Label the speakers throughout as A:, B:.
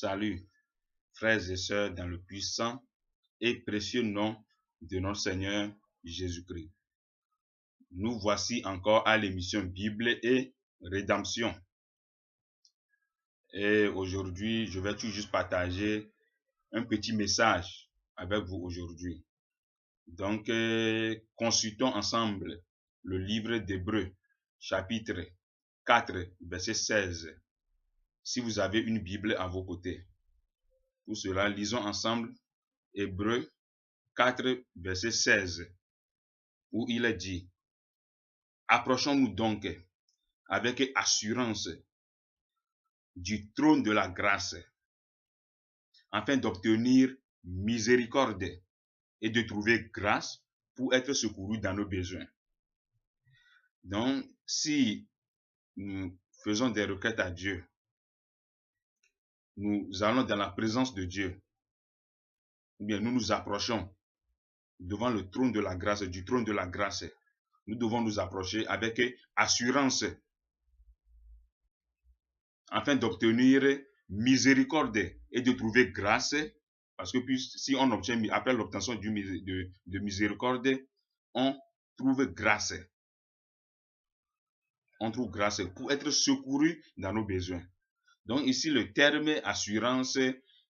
A: Salut, frères et sœurs, dans le puissant et précieux nom de notre Seigneur Jésus-Christ. Nous voici encore à l'émission Bible et Rédemption. Et aujourd'hui, je vais tout juste partager un petit message avec vous aujourd'hui. Donc, consultons ensemble le livre d'Hébreux, chapitre 4, verset 16. Si vous avez une Bible à vos côtés. Pour cela, lisons ensemble Hébreux 4, verset 16, où il est dit: approchons-nous donc avec assurance du trône de la grâce, afin d'obtenir miséricorde et de trouver grâce pour être secourus dans nos besoins. Donc, si nous faisons des requêtes à Dieu, nous allons dans la présence de Dieu, ou bien nous nous approchons devant le trône de la grâce, du trône de la grâce, nous devons nous approcher avec assurance afin d'obtenir miséricorde et de trouver grâce, parce que si on obtient, après l'obtention de miséricorde, on trouve grâce. On trouve grâce pour être secouru dans nos besoins. Donc ici, le terme assurance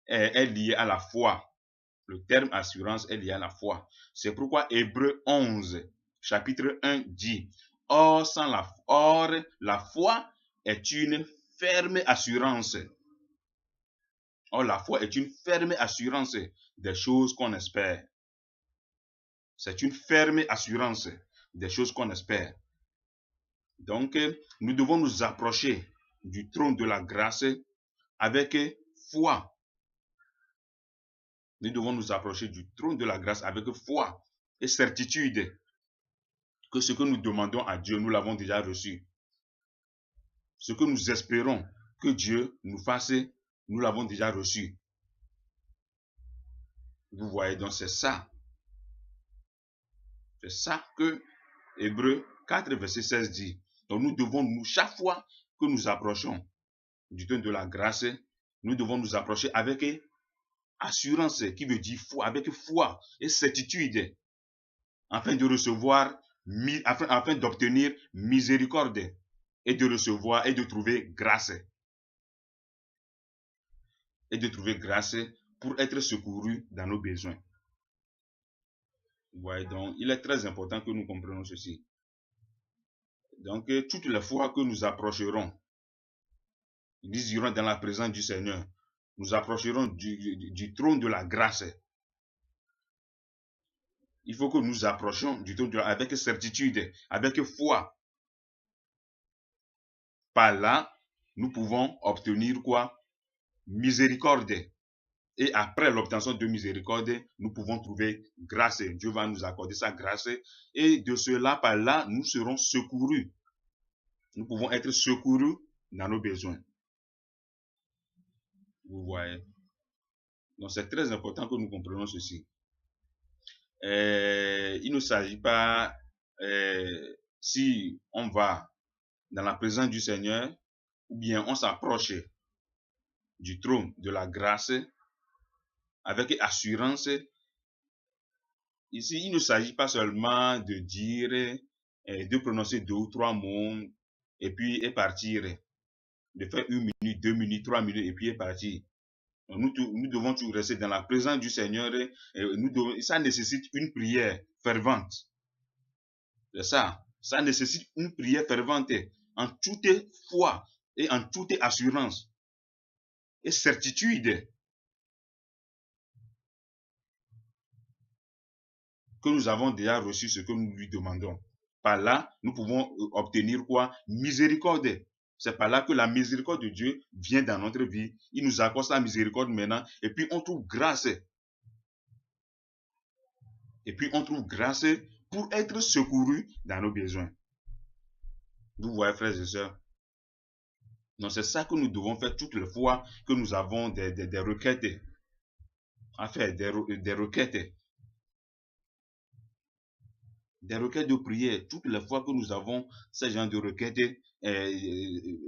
A: est lié à la foi. Le terme assurance est lié à la foi. C'est pourquoi Hébreux 11, chapitre 1 dit: Or, la foi est une ferme assurance. Or, la foi est une ferme assurance des choses qu'on espère. C'est une ferme assurance des choses qu'on espère. Donc, nous devons nous approcher du trône de la grâce avec foi. Nous devons nous approcher du trône de la grâce avec foi et certitude que ce que nous demandons à Dieu, nous l'avons déjà reçu. Ce que nous espérons que Dieu nous fasse, nous l'avons déjà reçu. Vous voyez, donc c'est ça. C'est ça que Hébreux 4, verset 16 dit. Donc nous devons, chaque fois que nous approchons du trône de la grâce, nous devons nous approcher avec assurance, qui veut dire foi, avec foi et certitude, afin de recevoir, afin d'obtenir miséricorde et de recevoir et de trouver grâce. Et de trouver grâce pour être secouru dans nos besoins. Vous voyez, donc il est très important que nous comprenions ceci. Donc, toutes les fois que nous approcherons, nous irons dans la présence du Seigneur, nous approcherons du trône de la grâce. Il faut que nous approchions du trône de la grâce avec certitude, avec foi. Par là, nous pouvons obtenir quoi? Miséricorde. Et après l'obtention de miséricorde, nous pouvons trouver grâce. Dieu va nous accorder sa grâce. Et de cela, par là, nous serons secourus. Nous pouvons être secourus dans nos besoins. Vous voyez. Donc, c'est très important que nous comprenions ceci. Il ne s'agit pas, si on va dans la présence du Seigneur, ou bien on s'approche du trône de la grâce, avec assurance. Ici, il ne s'agit pas seulement de dire, de prononcer 2 ou 3 mots, et puis partir, de faire 1 minute, 2 minutes, 3 minutes, et puis partir. Nous devons toujours rester dans la présence du Seigneur. Ça nécessite une prière fervente. C'est ça. Ça nécessite une prière fervente, en toute foi et en toute assurance et certitude que nous avons déjà reçu ce que nous lui demandons. Par là, nous pouvons obtenir quoi? Miséricorde. C'est par là que la miséricorde de Dieu vient dans notre vie. Il nous accorde sa miséricorde maintenant. Et puis on trouve grâce. Et puis on trouve grâce pour être secouru dans nos besoins. Vous voyez, frères et sœurs. Donc c'est ça que nous devons faire toutes les fois que nous avons des requêtes à faire, des requêtes. Des requêtes de prière. Toutes les fois que nous avons ce genre de requêtes,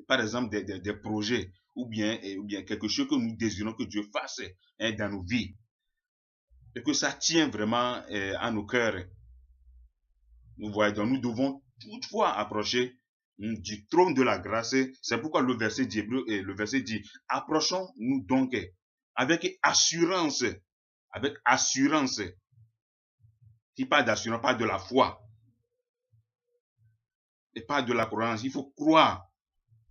A: par exemple des projets, ou bien quelque chose que nous désirons que Dieu fasse dans nos vies, et que ça tient vraiment à nos cœurs. Vous voyez, donc nous devons toutefois approcher du trône de la grâce. C'est pourquoi le verset dit, approchons-nous donc avec assurance, qui parle d'assurance, pas de la foi, et pas de la croyance. Il faut croire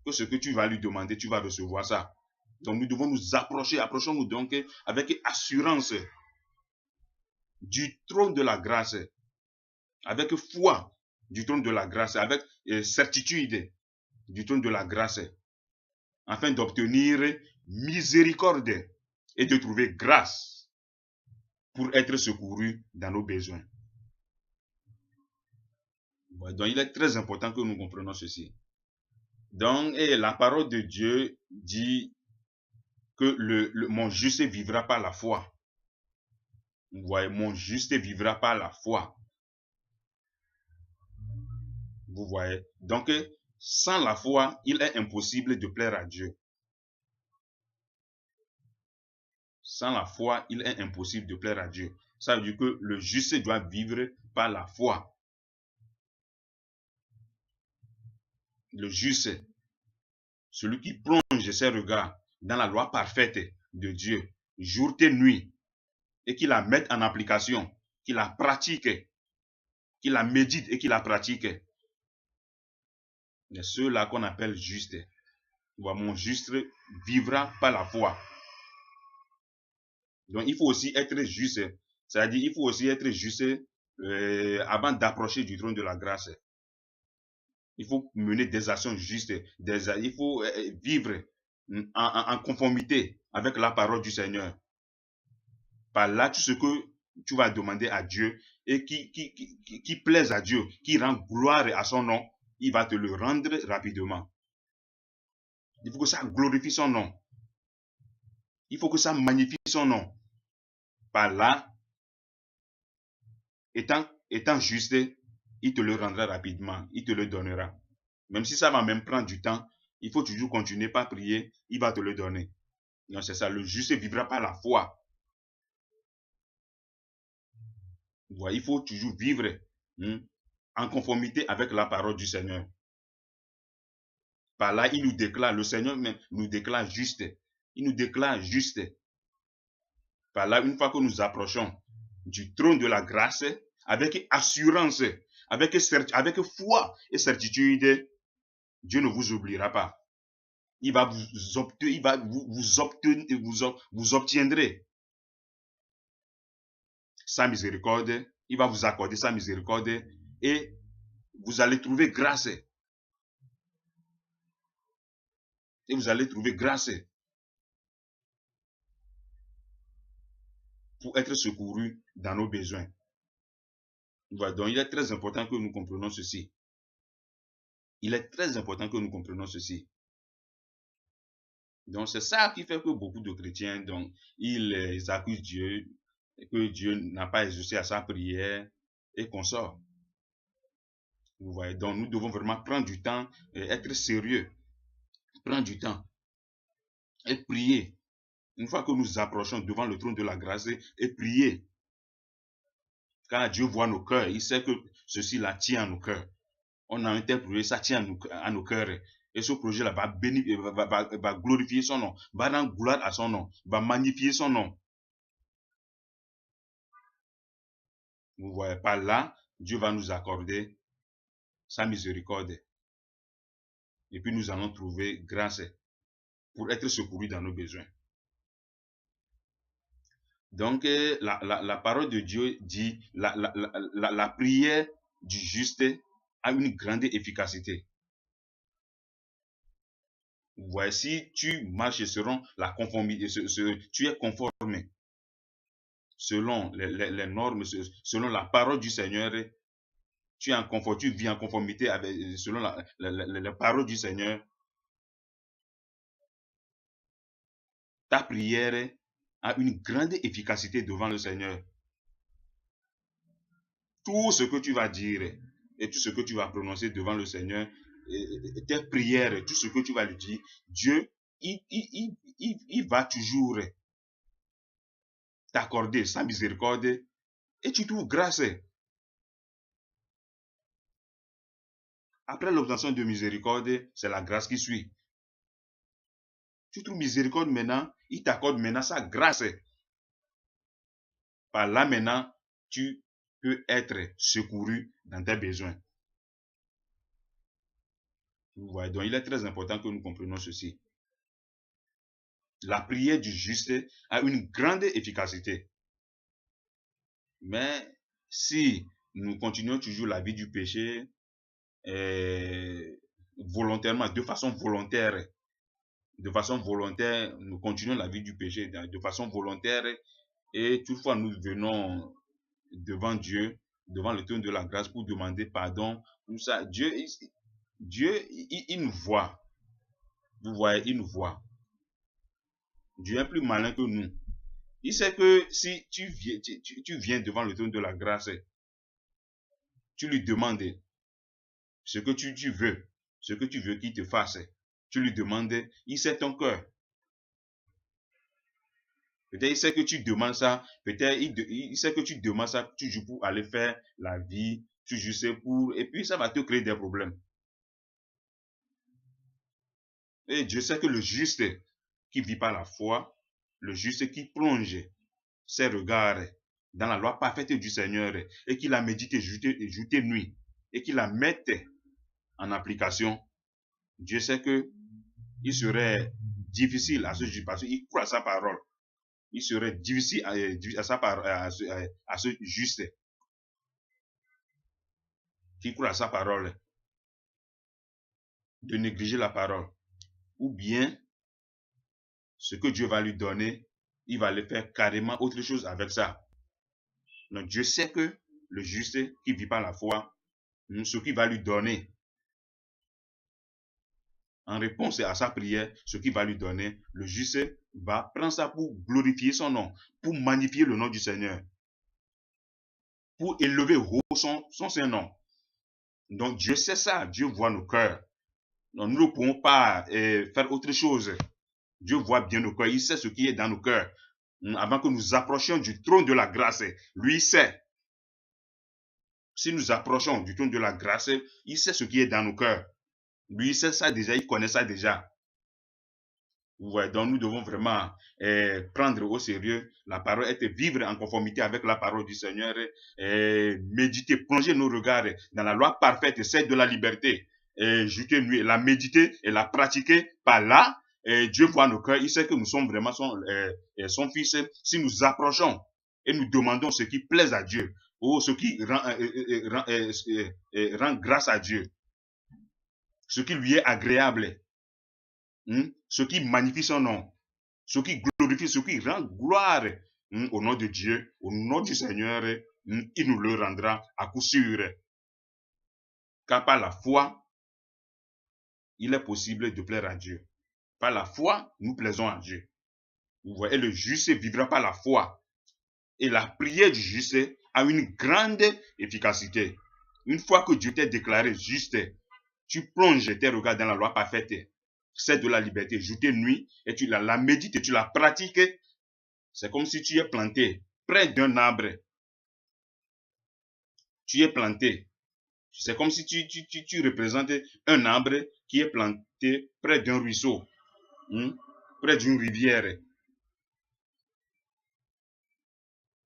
A: que ce que tu vas lui demander, tu vas recevoir ça. Donc nous devons nous approcher, approchons-nous donc avec assurance du trône de la grâce, avec foi du trône de la grâce, avec certitude du trône de la grâce, afin d'obtenir miséricorde et de trouver grâce pour être secouru dans nos besoins. Donc il est très important que nous comprenions ceci. Donc la parole de Dieu dit que mon juste vivra par la foi. Vous voyez, mon juste vivra par la foi. Vous voyez. Donc, sans la foi, il est impossible de plaire à Dieu. Sans la foi, il est impossible de plaire à Dieu. Ça veut dire que le juste doit vivre par la foi. Le juste, celui qui plonge ses regards dans la loi parfaite de Dieu, jour et nuit, et qui la met en application, qui la pratique, qui la médite et qui la pratique. C'est ceux-là qu'on appelle justes. Mon juste vivra par la foi. Donc il faut aussi être juste. C'est-à-dire il faut aussi être juste avant d'approcher du trône de la grâce. Il faut mener des actions justes. Il faut vivre en conformité avec la parole du Seigneur. Par là, tout ce que tu vas demander à Dieu et qui plaise à Dieu, qui rend gloire à son nom, il va te le rendre rapidement. Il faut que ça glorifie son nom. Il faut que ça magnifie son nom. Par là, étant juste, il te le rendra rapidement, il te le donnera. Même si ça va même prendre du temps, il faut toujours continuer par prier, il va te le donner. Donc c'est ça, le juste vivra par la foi. Ouais, il faut toujours vivre en conformité avec la parole du Seigneur. Par là, il nous déclare, le Seigneur même nous déclare juste. Il nous déclare juste. Par là, une fois que nous approchons du trône de la grâce, avec assurance, avec foi et certitude, Dieu ne vous oubliera pas. Il va vous obtiendrez sa miséricorde. Il va vous accorder sa miséricorde et vous allez trouver grâce. Et vous allez trouver grâce pour être secouru dans nos besoins. Voilà, donc il est très important que nous comprenions ceci. Il est très important que nous comprenions ceci. Donc c'est ça qui fait que beaucoup de chrétiens, donc, ils accusent Dieu, que Dieu n'a pas exaucé à sa prière et qu'on sort. Vous voyez, donc nous devons vraiment prendre du temps et être sérieux. Prendre du temps et prier. Une fois que nous approchons devant le trône de la grâce et prier. Car Dieu voit nos cœurs, il sait que ceci-là tient à nos cœurs. On a un tel projet, ça tient à nos cœurs. Et ce projet-là va glorifier son nom, va rendre gloire à son nom, va magnifier son nom. Vous voyez, par là, Dieu va nous accorder sa miséricorde. Et puis nous allons trouver grâce pour être secourus dans nos besoins. Donc, la parole de Dieu dit, la prière du juste a une grande efficacité. Voici, tu marches selon la conformité, tu es conformé selon les normes, selon la parole du Seigneur. Tu es en confort, tu vis en conformité avec, selon la parole du Seigneur. Ta prière a une grande efficacité devant le Seigneur. tout ce que tu vas dire et tout ce que tu vas prononcer devant le Seigneur, tes prières, tout ce que tu vas lui dire, Dieu, il va toujours t'accorder sa miséricorde et tu trouves grâce. Après l'obtention de miséricorde, c'est la grâce qui suit. Tu trouves miséricorde maintenant, il t'accorde maintenant sa grâce. Par là maintenant, tu peux être secouru dans tes besoins. Vous voyez, donc il est très important que nous comprenions ceci. La prière du juste a une grande efficacité. Mais si nous continuons toujours la vie du péché, volontairement, de façon volontaire, nous continuons la vie du péché de façon volontaire et toutefois nous venons devant Dieu, devant le trône de la grâce pour demander pardon. Tout ça, Dieu, il nous voit. Vous voyez, il nous voit. Dieu est plus malin que nous. Il sait que si tu viens devant le trône de la grâce, tu lui demandes ce que tu veux, ce que tu veux qu'il te fasse. Tu lui demandes, il sait ton cœur. Peut-être il sait que tu demandes ça, peut-être il sait que tu demandes ça toujours pour aller faire la vie, toujours c'est pour, et puis ça va te créer des problèmes. Et Dieu sait que le juste qui vit par la foi, le juste qui plonge ses regards dans la loi parfaite du Seigneur et qui la médite jour et nuit et qui la mette en application, Dieu sait que il serait difficile à ce juste parce qu'il croit à sa parole. Il serait difficile à ce juste qui croit à sa parole de négliger la parole. Ou bien, ce que Dieu va lui donner, il va le faire carrément autre chose avec ça. Donc Dieu sait que le juste qui vit par la foi, ce qu'il va lui donner, en réponse à sa prière, ce qu'il va lui donner, le juste va prendre ça pour glorifier son nom, pour magnifier le nom du Seigneur, pour élever haut son Saint-Nom. Donc Dieu sait ça, Dieu voit nos cœurs. Donc nous ne pouvons pas faire autre chose. Dieu voit bien nos cœurs, il sait ce qui est dans nos cœurs. Avant que nous approchions du trône de la grâce, lui sait. Si nous approchons du trône de la grâce, il sait ce qui est dans nos cœurs. Lui, il sait ça déjà, il connaît ça déjà. Ouais, donc nous devons vraiment prendre au sérieux la parole, être vivre en conformité avec la parole du Seigneur, méditer, plonger nos regards dans la loi parfaite, celle de la liberté, nuit, la méditer et la pratiquer par là. Dieu voit nos cœurs, il sait que nous sommes vraiment son fils. Si nous approchons et nous demandons ce qui plaise à Dieu, ou ce qui rend grâce à Dieu, ce qui lui est agréable, ce qui magnifie son nom, ce qui glorifie, ce qui rend gloire au nom de Dieu, au nom du Seigneur, il nous le rendra à coup sûr. Car par la foi, il est possible de plaire à Dieu. Par la foi, nous plaisons à Dieu. Vous voyez, le juste vivra par la foi. Et la prière du juste a une grande efficacité. Une fois que Dieu t'a déclaré juste, tu plonges tes regards dans la loi parfaite, celle de la liberté, jour et nuit, et tu la médites et tu la pratiques. C'est comme si tu es planté près d'un arbre. Tu es planté. C'est comme si tu représentes un arbre qui est planté près d'un ruisseau, près d'une rivière.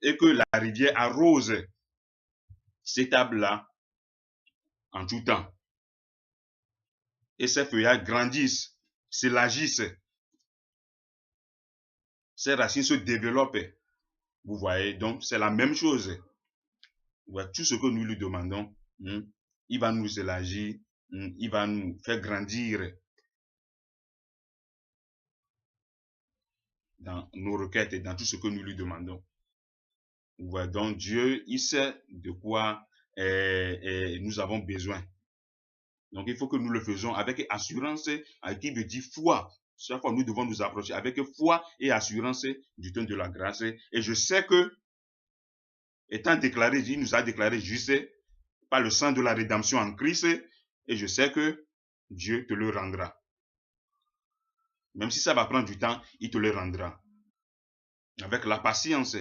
A: Et que la rivière arrose cet arbre-là en tout temps. Et ses feuillages grandissent, s'élargissent. Ses racines se développent. Vous voyez, donc c'est la même chose. Ouais, tout ce que nous lui demandons, il va nous élargir, il va nous faire grandir dans nos requêtes et dans tout ce que nous lui demandons. Ouais, donc Dieu, il sait de quoi nous avons besoin. Donc il faut que nous le faisons avec assurance, qui veut dire foi. Chaque fois, nous devons nous approcher avec foi et assurance du trône de la grâce. Et je sais que étant déclaré, il nous a déclaré juste par le sang de la rédemption en Christ, et je sais que Dieu te le rendra. Même si ça va prendre du temps, il te le rendra. Avec la patience,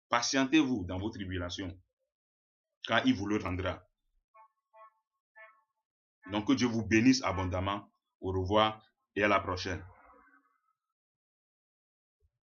A: patientez-vous dans vos tribulations, car il vous le rendra. Donc que Dieu vous bénisse abondamment. Au revoir et à la prochaine.